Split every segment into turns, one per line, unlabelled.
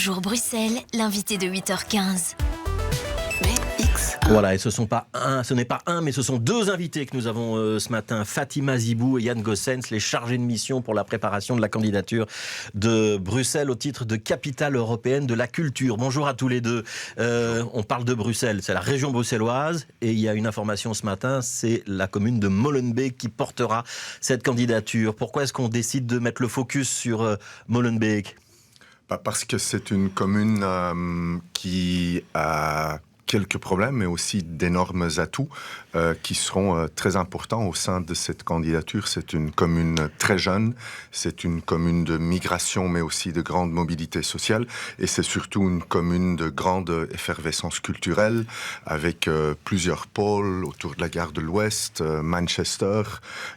Bonjour Bruxelles, l'invité de 8h15.
Voilà, et ce n'est pas un, mais ce sont deux invités que nous avons ce matin, Fatima Zibou et Yann Gossens, les chargés de mission pour la préparation de la candidature de Bruxelles au titre de capitale européenne de la culture. Bonjour à tous les deux. On parle de Bruxelles, c'est la région bruxelloise, et il y a une information ce matin, c'est la commune de Molenbeek qui portera cette candidature. Pourquoi est-ce qu'on décide de mettre le focus sur Molenbeek ?
Parce que c'est une commune qui a quelques problèmes, mais aussi d'énormes atouts qui seront très importants au sein de cette candidature. C'est une commune très jeune, c'est une commune de migration, mais aussi de grande mobilité sociale, et c'est surtout une commune de grande effervescence culturelle, avec plusieurs pôles autour de la gare de l'Ouest, Manchester,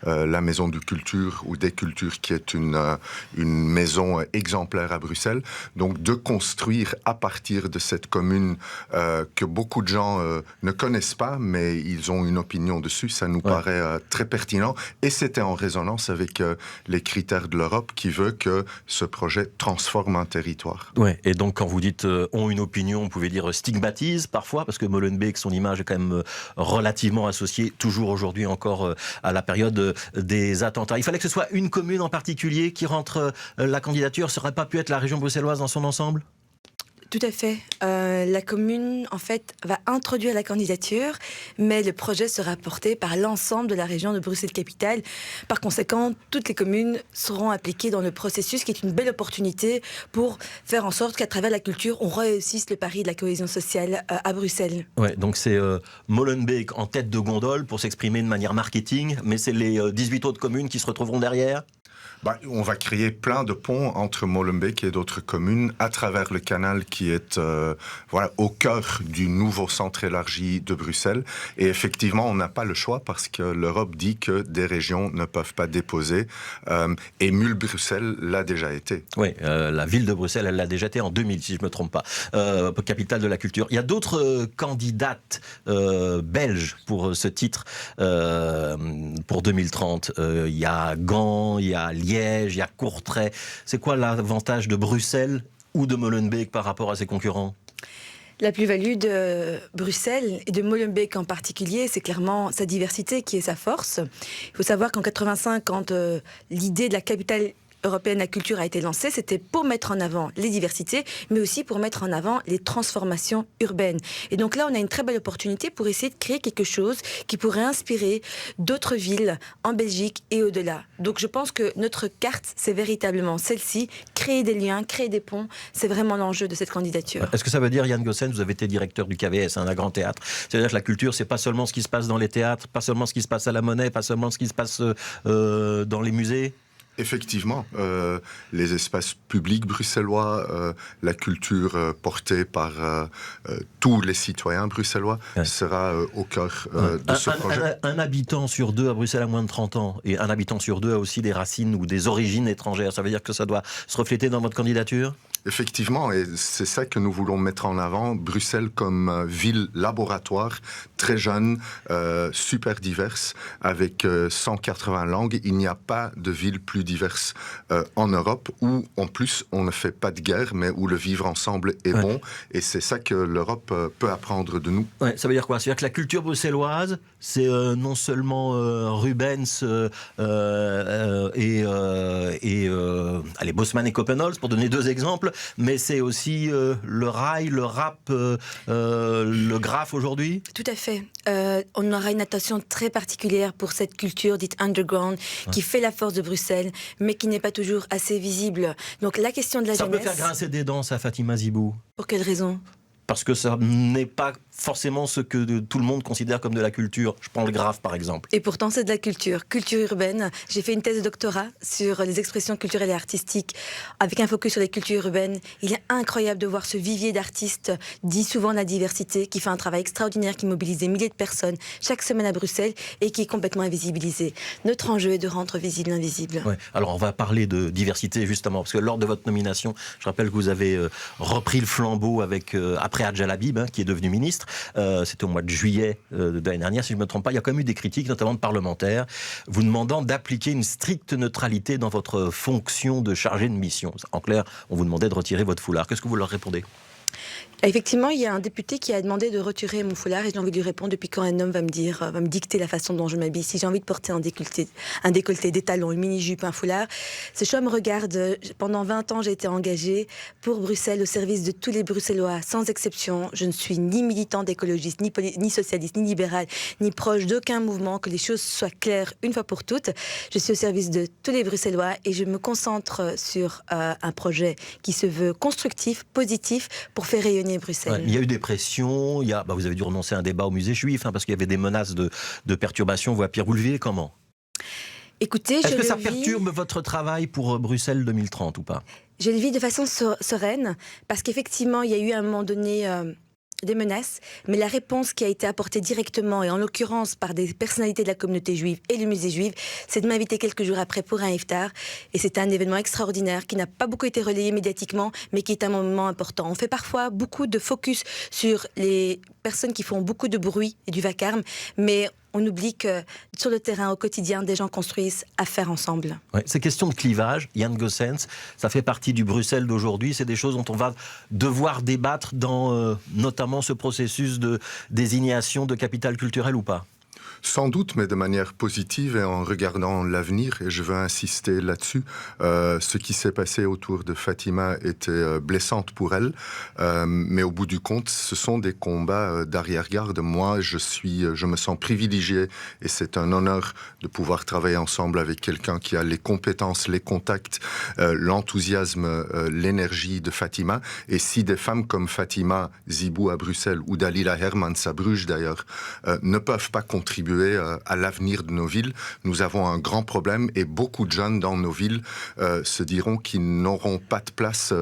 la Maison du Culture ou des Cultures, qui est une maison exemplaire à Bruxelles. Donc de construire à partir de cette commune que beaucoup de gens ne connaissent pas, mais ils ont une opinion dessus, ça nous paraît très pertinent. Et c'était en résonance avec les critères de l'Europe qui veut que ce projet transforme un territoire.
Ouais. Et donc quand vous dites ont une opinion, vous pouvez dire stigmatise parfois, parce que Molenbeek, son image est quand même relativement associée, toujours aujourd'hui encore, à la période des attentats. Il fallait que ce soit une commune en particulier qui rentre la candidature. Ça n'aurait pas pu être la région bruxelloise dans son ensemble ?
Tout à fait. La commune, en fait, va introduire la candidature, mais le projet sera porté par l'ensemble de la région de Bruxelles-Capitale. Par conséquent, toutes les communes seront impliquées dans le processus, qui est une belle opportunité pour faire en sorte qu'à travers la culture, on réussisse le pari de la cohésion sociale à Bruxelles.
Ouais, donc c'est Molenbeek en tête de gondole pour s'exprimer de manière marketing, mais c'est les 18 autres communes qui se retrouveront derrière ?
On va créer plein de ponts entre Molenbeek et d'autres communes à travers le canal qui est au cœur du nouveau centre élargi de Bruxelles. Et effectivement, on n'a pas le choix parce que l'Europe dit que des régions ne peuvent pas déposer. Et Mulhouse-Bruxelles l'a déjà été.
Oui, la ville de Bruxelles, elle l'a déjà été en 2000, si je ne me trompe pas. Capitale de la culture. Il y a d'autres candidates belges pour ce titre pour 2030. Il y a Gand, il y a Liège, il y a Courtrai. C'est quoi l'avantage de Bruxelles ou de Molenbeek par rapport à ses concurrents ?
La plus-value de Bruxelles et de Molenbeek en particulier, c'est clairement sa diversité qui est sa force. Il faut savoir qu'en 85, quand l'idée de la capitale européenne de la culture a été lancée, c'était pour mettre en avant les diversités, mais aussi pour mettre en avant les transformations urbaines. Et donc là, on a une très belle opportunité pour essayer de créer quelque chose qui pourrait inspirer d'autres villes en Belgique et au-delà. Donc je pense que notre carte, c'est véritablement celle-ci, créer des liens, créer des ponts, c'est vraiment l'enjeu de cette candidature.
Est-ce que ça veut dire, Yann Gossens, vous avez été directeur du KVS, un grand théâtre, c'est-à-dire que la culture, c'est pas seulement ce qui se passe dans les théâtres, pas seulement ce qui se passe à la Monnaie, pas seulement ce qui se passe dans les musées ?
Effectivement, les espaces publics bruxellois, la culture portée par tous les citoyens bruxellois sera au cœur de ce projet.
Un habitant sur deux à Bruxelles a moins de 30 ans, et un habitant sur deux a aussi des racines ou des origines étrangères. Ça veut dire que ça doit se refléter dans votre candidature ?
Effectivement, et c'est ça que nous voulons mettre en avant, Bruxelles comme ville laboratoire, très jeune, super diverse, avec 180 langues. Il n'y a pas de ville plus diverse en Europe, où en plus on ne fait pas de guerre, mais où le vivre ensemble est bon, et c'est ça que l'Europe peut apprendre de nous.
Ouais, ça veut dire quoi ? C'est-à-dire que la culture bruxelloise, c'est non seulement Rubens et Bosman et Copenhagen, pour donner deux exemples, mais c'est aussi le rail, le rap, le graphe aujourd'hui ?
Tout à fait. On aura une attention très particulière pour cette culture dite underground, qui fait la force de Bruxelles, mais qui n'est pas toujours assez visible. Donc la question de la jeunesse...
Ça peut faire grincer des dents, ça, Fatima Zibou.
Pour quelle raison ?
Parce que ça n'est pas forcément ce que tout le monde considère comme de la culture. Je prends le graphe, par exemple.
Et pourtant, c'est de la culture urbaine. J'ai fait une thèse de doctorat sur les expressions culturelles et artistiques, avec un focus sur les cultures urbaines. Il est incroyable de voir ce vivier d'artistes, dit souvent la diversité, qui fait un travail extraordinaire, qui mobilise des milliers de personnes chaque semaine à Bruxelles et qui est complètement invisibilisé. Notre enjeu est de rendre visible l'invisible.
Ouais. Alors, on va parler de diversité, justement, parce que lors de votre nomination, je rappelle que vous avez repris le flambeau avec, à après Hadj Al-Habib, qui est devenu ministre. C'était au mois de juillet de l'année dernière, si je ne me trompe pas. Il y a quand même eu des critiques, notamment de parlementaires, vous demandant d'appliquer une stricte neutralité dans votre fonction de chargé de mission. En clair, on vous demandait de retirer votre foulard. Qu'est-ce que vous leur répondez ?
Effectivement, il y a un député qui a demandé de retirer mon foulard et j'ai envie de lui répondre depuis quand un homme va me dicter la façon dont je m'habille. Si j'ai envie de porter un décolleté, des talons, une mini-jupe, un foulard, ce choix me regarde. Pendant 20 ans, j'ai été engagée pour Bruxelles au service de tous les Bruxellois, sans exception. Je ne suis ni militante écologiste, ni socialiste, ni libérale, ni proche d'aucun mouvement. Que les choses soient claires une fois pour toutes. Je suis au service de tous les Bruxellois et je me concentre sur un projet qui se veut constructif, positif, pour faire rayonner Bruxelles.
Ouais, il y a eu des pressions, vous avez dû renoncer à un débat au musée juif, parce qu'il y avait des menaces de perturbation. Vous le vivez comment ?
Écoutez,
est-ce que ça perturbe votre travail pour Bruxelles 2030 ou pas ?
Je le vis de façon sereine, parce qu'effectivement, il y a eu à un moment donné des menaces, mais la réponse qui a été apportée directement, et en l'occurrence par des personnalités de la communauté juive et le musée juif, c'est de m'inviter quelques jours après pour un iftar. Et c'est un événement extraordinaire qui n'a pas beaucoup été relayé médiatiquement, mais qui est un moment important. On fait parfois beaucoup de focus sur les personnes qui font beaucoup de bruit et du vacarme, mais on oublie que sur le terrain, au quotidien, des gens construisent à faire ensemble.
Ouais, ces questions de clivage, Jan Goossens, ça fait partie du Bruxelles d'aujourd'hui. C'est des choses dont on va devoir débattre dans notamment ce processus de désignation de capitale culturelle ou pas ?
Sans doute, mais de manière positive et en regardant l'avenir, et je veux insister là-dessus. Ce qui s'est passé autour de Fatima était blessante pour elle, mais au bout du compte, ce sont des combats d'arrière-garde. Moi, je me sens privilégié, et c'est un honneur de pouvoir travailler ensemble avec quelqu'un qui a les compétences, les contacts, l'enthousiasme, l'énergie de Fatima. Et si des femmes comme Fatima Zibou à Bruxelles ou Dalila Hermans à Bruges d'ailleurs ne peuvent pas contribuer à l'avenir de nos villes, nous avons un grand problème et beaucoup de jeunes dans nos villes se diront qu'ils n'auront pas de place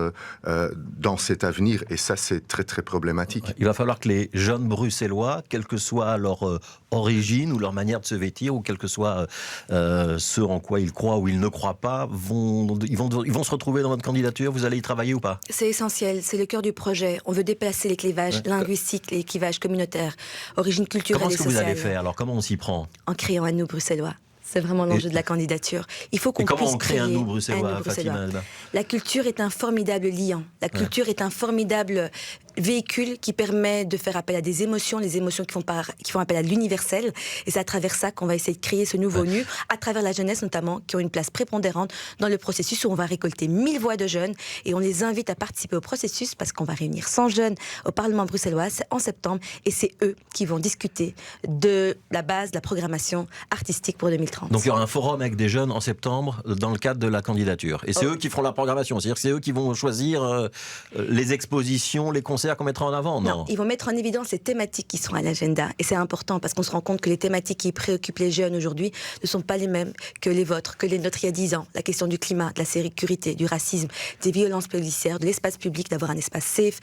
dans cet avenir, et ça c'est très très problématique.
Il va falloir que les jeunes bruxellois, quelle que soit leur origine ou leur manière de se vêtir, ou quel que soit ce en quoi ils croient ou ils ne croient pas, ils vont se retrouver dans votre candidature. Vous allez y travailler ou pas ?
C'est essentiel, c'est le cœur du projet. On veut déplacer les clivages linguistiques, les clivages communautaires, origine culturelle et sociale.
Comment est-ce que vous allez faire ? Alors comment on s'y prend ?
En criant à nous Bruxellois. C'est vraiment l'enjeu de la candidature. Il faut qu'on puisse
comment on crée un
créer
nous Bruxellois, Fatima ?
La culture est un formidable liant. La culture est un formidable véhicule qui permet de faire appel à des émotions, les émotions qui font appel à l'universel. Et c'est à travers ça qu'on va essayer de créer ce nouveau nu, à travers la jeunesse notamment, qui ont une place prépondérante dans le processus, où on va récolter 1000 voix de jeunes et on les invite à participer au processus, parce qu'on va réunir 100 jeunes au Parlement bruxellois en septembre, et c'est eux qui vont discuter de la base de la programmation artistique pour 2030.
Donc il y aura un forum avec des jeunes en septembre dans le cadre de la candidature. Et c'est eux qui feront la programmation, c'est-à-dire que c'est eux qui vont choisir les expositions, les concerts qu'on mettra en avant, non ?
Ils vont mettre en évidence les thématiques qui seront à l'agenda. Et c'est important, parce qu'on se rend compte que les thématiques qui préoccupent les jeunes aujourd'hui ne sont pas les mêmes que les vôtres, que les nôtres il y a 10 ans. La question du climat, de la sécurité, du racisme, des violences policières, de l'espace public, d'avoir un espace safe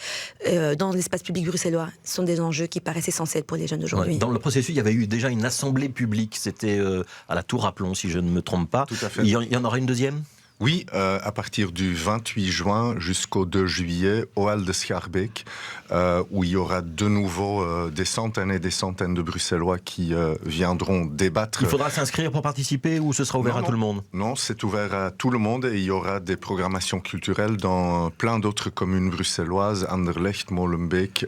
dans l'espace public bruxellois, sont des enjeux qui paraissent essentiels pour les jeunes aujourd'hui.
Ouais, dans le processus, il y avait eu déjà une assemblée publique, c'était à la Tour Aplon, si je ne me trompe pas.
Tout à fait.
Il y en aura une deuxième ?
Oui, à partir du 28 juin jusqu'au 2 juillet, au Hall de Schaerbeek, où il y aura de nouveau des centaines et des centaines de Bruxellois qui viendront débattre.
Il faudra s'inscrire pour participer, ou ce sera ouvert à tout le monde ?
Non, c'est ouvert à tout le monde, et il y aura des programmations culturelles dans plein d'autres communes bruxelloises, Anderlecht, Molenbeek,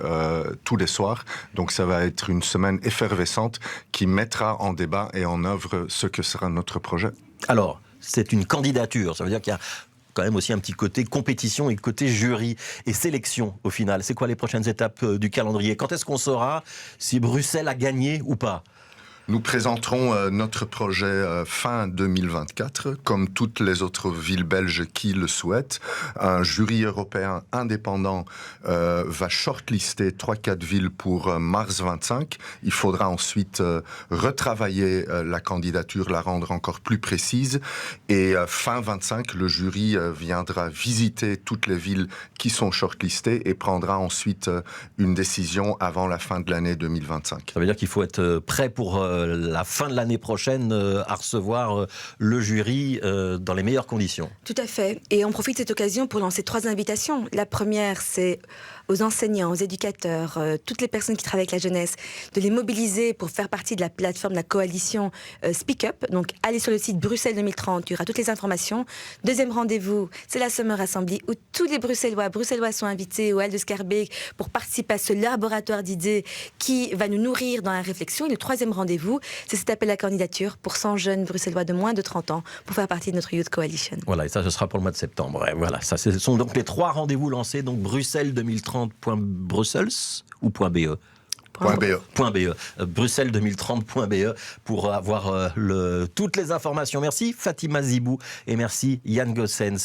tous les soirs. Donc ça va être une semaine effervescente qui mettra en débat et en œuvre ce que sera notre projet.
Alors, c'est une candidature, ça veut dire qu'il y a quand même aussi un petit côté compétition et côté jury et sélection au final. C'est quoi les prochaines étapes du calendrier ? Quand est-ce qu'on saura si Bruxelles a gagné ou pas ?
Nous présenterons notre projet fin 2024, comme toutes les autres villes belges qui le souhaitent. Un jury européen indépendant va shortlister 3-4 villes pour mars 25. Il faudra ensuite retravailler la candidature, la rendre encore plus précise. Et fin 25, le jury viendra visiter toutes les villes qui sont shortlistées et prendra ensuite une décision avant la fin de l'année 2025.
Ça veut dire qu'il faut être prêt pour la fin de l'année prochaine à recevoir le jury dans les meilleures conditions.
Tout à fait. Et on profite de cette occasion pour lancer 3 invitations. La première, c'est aux enseignants, aux éducateurs, toutes les personnes qui travaillent avec la jeunesse, de les mobiliser pour faire partie de la plateforme de la coalition Speak Up. Donc, allez sur le site Bruxelles 2030, il y aura toutes les informations. Deuxième rendez-vous, c'est la Summer Assembly, où tous les Bruxellois sont invités au Hall de Schaerbeek pour participer à ce laboratoire d'idées qui va nous nourrir dans la réflexion. Et le troisième rendez-vous, c'est cet appel à candidature pour 100 jeunes Bruxellois de moins de 30 ans pour faire partie de notre Youth Coalition.
Voilà, et ça, ce sera pour le mois de septembre. Et voilà, ça, ce sont donc les 3 rendez-vous lancés, donc bruxelles2030.brussels ou .be .be. Bruxelles2030.be pour avoir toutes les informations. Merci Fatima Zibou et merci Yann Gossens.